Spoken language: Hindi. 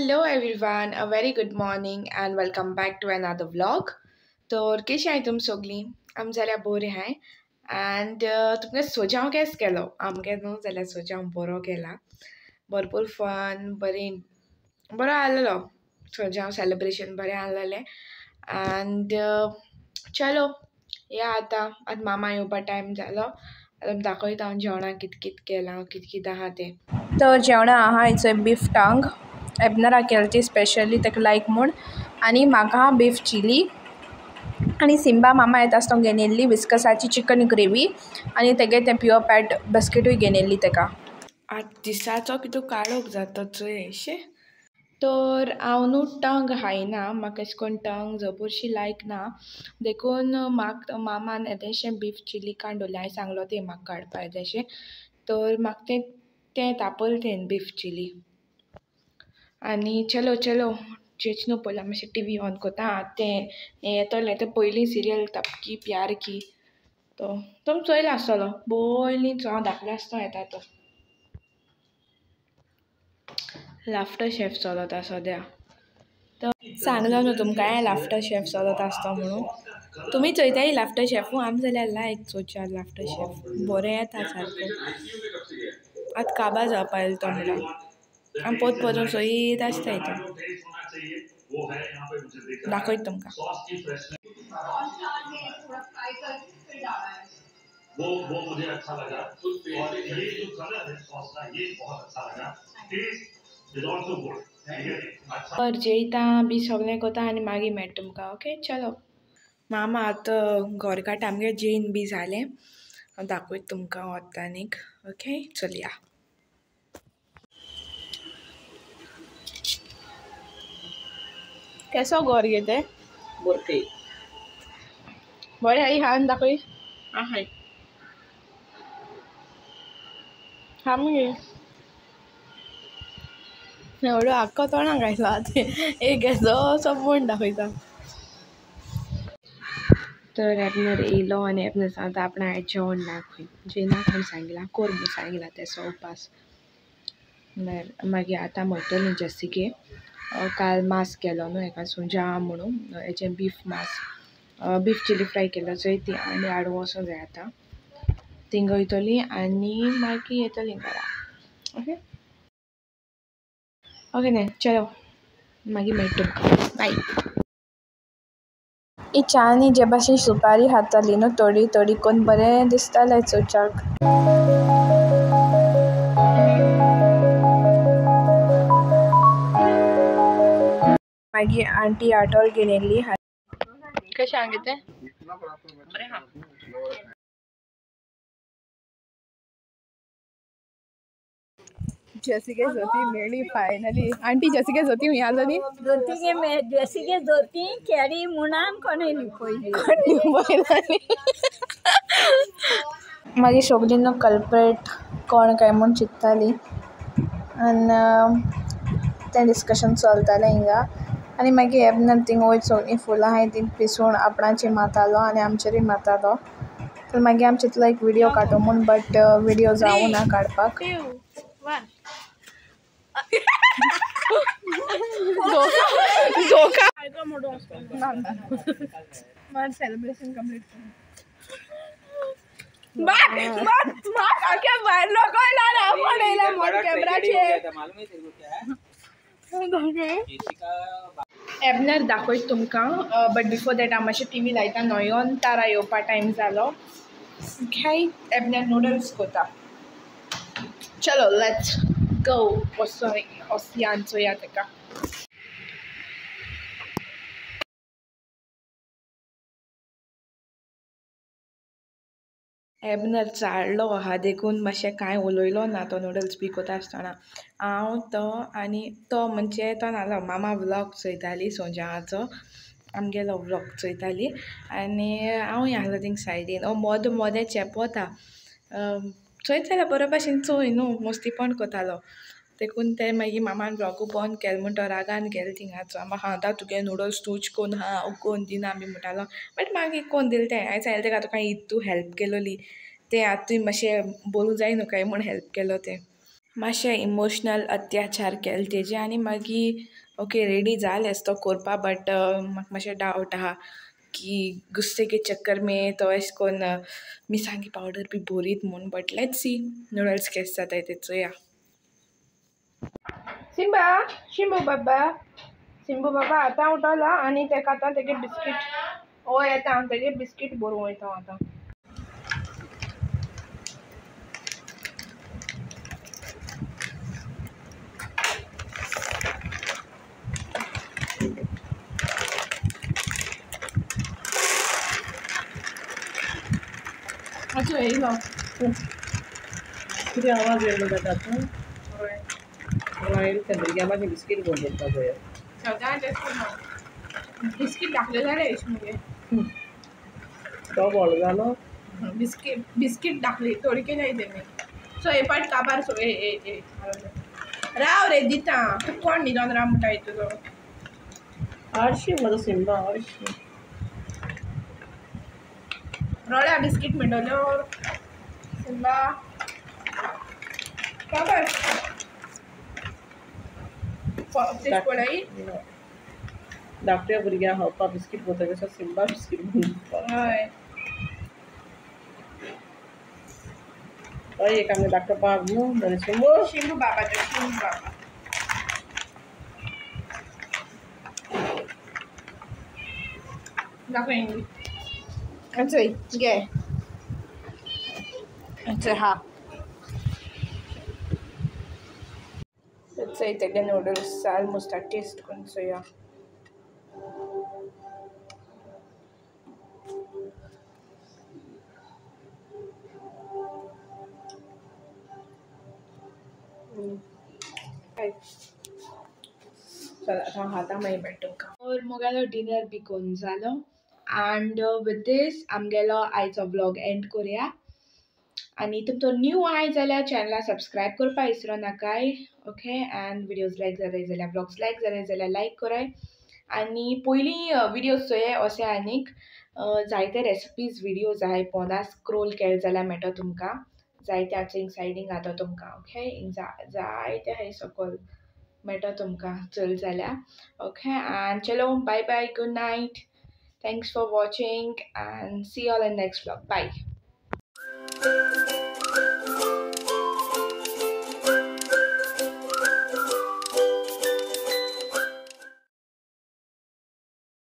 Hello everyone, a very good morning and welcome back to another vlog. तर कशी आहे तुम सगळीं? आम जाल्यार बरें हाय एंड तुमकां सोजाव केस केलो आमगे न्हू जाल्यार सोजाव बरो केला भरपूर फन बरो आसलेलो सोजाव सेलिब्रेशन बरें आसलेलें एंड चलो या आतां मामा येवपा टायम जालो आतां दाखयता हांव जेवणाक कित कित केलां कित कित आहा तें. तर जेवणा आहा इट्स बीफ टांग एबनरा केली ती स्पेशली ताका लायक म्हूण आनी म्हाका बीफ चिली आनी सिंबा मामा येता आसतना घेवन विस्कसाची चिकन ग्रेवी आनी तेगे तें प्युअर पॅट बिस्किटूय घेवन येयल्ली ताका. आज दिसाचो कितू काळोख जाता चोय शे. तर हांव न्हू टंग खायना म्हाका अशें करून टंग जबरशी लायक ना देखून म्हाका मामान येदेशें बीफ चिली काडून दवरलें हांवें सांगलो तें म्हाका काडपा येदेशें तर म्हाका तें तापयलें तें बीफ चिली आनी चलो चेचनू पयलीं मातशें टीवी ऑन कोता तें येतोलें तें पयलीं सिरियल तब की प्यार की तो चोयलो आसतलो पयलींचो हांव धाकलें आसतना येता तो लाफ्टर शेफ चलता सद्या. तर सांगलो न्हू तुमकां हें लाफ्टर शेफ चलता आसता म्हणून तुमी चोयताय लाफ्टर शेफू आमी जाल्यार लायक चोवच्या लाफ्टर शेफ बरें येता सारको आतां काबार जावपा येयलो तो म्हणल्यार आमी पोत पोतून चोयत आसताय तो दाखयता तुमकां. वो मुझे अच्छा लगा और ये जो कलर है सॉस का ये बहुत अच्छा लगा टेस्ट इज आल्सो गुड पर जेयता बी सगळें कोता आनी मागीर मेळटा तुमकां ओके चलो. मामा आतां घर काडटा आमगे जेन बी जालें हांव दाखयता तुमकां वता आनीक ओके चलया. केसो घर गे तें बरके बरें आई हांवें दाखय हाय आमगे एवढं आख्खो तोंडाक घातलो आतां एक घेतलो सबूण दाखयता. तर एबनर येयलो आनी एबनर सांगता आपणा हांवें जेवण दाखय जेवणाक म्हूण सांगलां कोर म्हूण सांगलां तेसो उपास मागीर आतां म्हणटलीं जॅसिके काल मास केलो न्हू हेका सुजाव म्हणून हेचें बीफ मास बीफ चिली फ्राय केलो चोय ती आनी हाडूं वचूं जाय आतां थिंग वयतलीं आनी मागीर येतलीं घरा ओके ओके न्ही चलो मागीर मेळटा तुमकां बाय. ही च्यानी जे भाशेन सुपारी खातालीं न्हू थोडी थोडी करून बरें दिसतालें चोवच्याक. मागीर आंटी आटोल घेवन येयल्ली कशें आहा गे तें बरें आहा. जेसिके जोती मेळ्ळी फायनली आंटी जेसिके जोती खूंय आसलो न्ही जेसिके जोती केरी मुणान कोणे लिपयली मागीर सगळीं न्हू कल्प्रेट कोण काय म्हूण चिंत्तालीं आनी तें डिस्कशन चलतालें हिंगा आनी मागीर एबनर थिंग वयर सगळीं फुलां आहाय तीं पिसून आपणाचेर मारतालो आनी आमचेरूय मारतालो तर मागीर आमी चिंतलो एक विडियो काडूं म्हूण बट विडियो जावूं ना काडपाक. सेलिब्रेशन कंप्लीट एबनर दाखयता तुमकां बट बिफोर दॅट हांव मातशें टीवी लायता नॉयोन तारा येवपा टायम जालो घाय एबनर नुडल्स कोता चलो लेट्स गो वोसया चोया तेका. एबनर चाळ्ळो आहा देखून मातशें कांय उलोयलो ना तो नुडल्स बी कोता आसतना हांव तो आनी तो म्हणजे तो नाहलो मामा व्लॉग चोयताली सोजावाचो आमगेलो व्लॉग चोयताली आनी हांवूय आहलो थिंग सायडीन मोदें चेपवता चोयत जाल्यार बरे भाशेन चोय न्हू मस्तीपण कोतालो देखून ते मागीर मामान व्लॉगू बंद केलो म्हूण तो रागान गेलो थिंगाचो म्हाका सांगता तुगे नुडल्स तूच कोन्न हा हांव कोन्न दिना बी म्हणटालो बट मागीर कोन्न दिलें तें हांवें सांगलें तेका तुका इतू हेल्प केलोली तें आतां तुवें मातशें बोलूं जाय न्हू काय म्हूण हेल्प केलो तें मातशें इमोशनल अत्याचार केले तेजे आनी मागीर ओके रेडी जालेंच तो करपा बट म्हाका मातशें डावट आहा की गुस्से के चक्कर में तो अशें कोन्न मिरसांगी पावडर बी बोरीत म्हूण but let's see noodles case जाताय ते चोया सिंबा शिंबू बाबा आतां उठला आनी तेका आतां तेगे बिस्कीट हो येता तेगे बिस्कीट बरोवं वयता आतां असो येयलो किती आवाज येयलो जाता तूं त्या भुरग्या मागीर बिस्कीट घेवन येवपा जाय सदां तेश कोन्न बिस्कीट दाखले जाल्यार येश मुगे तो व्हड जालो बिस्कीट दाखली तोडके जाय तेमी सो हे पाट काबार सो ए राव रे दिता तूं कोण न्हिदोन राव म्हणटा तुजो हाडशी म्हजो सिंबा हाडशी रोळ्या बिस्कीट मेळटल्यो सिंबा काबार पळय धाकट्या भुरग्यांक खावपा बिस्कीट करता तसो सिंबा बिस्कीट घेवन हय हय एक आमगे धाकटो पाव न्हू बरें सिंबू शिंबू बाबा दाखय चय घे चय हा चय तेगे नूडल्स आलमोस्ट टेस्ट करून चोया चल आतां हाता मागीर मेळटा तुमकां और मुगेलो डिनर बी करून जालो एंड विथ दीस आमगेलो आयचो व्लॉग एंड करुया आनी तुमचो न्यू आहाय जाल्यार चॅनला सबस्क्रायब करपा विसरो नाकाय ओके एंड विडियोज लायक जाताय जाल्यार ब्लॉग्स लायक जाताय जाल्यार लायक कराय आनी पयलीं विडियोज चोये अशे आनीक जायते रेसिपीज विडियोज आहाय पोंदा स्क्रोल केले जाल्यार मेळटा तुमकां जायते आतां हिंग सायडीन घातो तुमकां ओके हिंग जायते आहाय सकयल मेळटा तुमकां चल जाल्यार ओके एंड चलो bye bye good night thanks for watching and see all in next vlog bye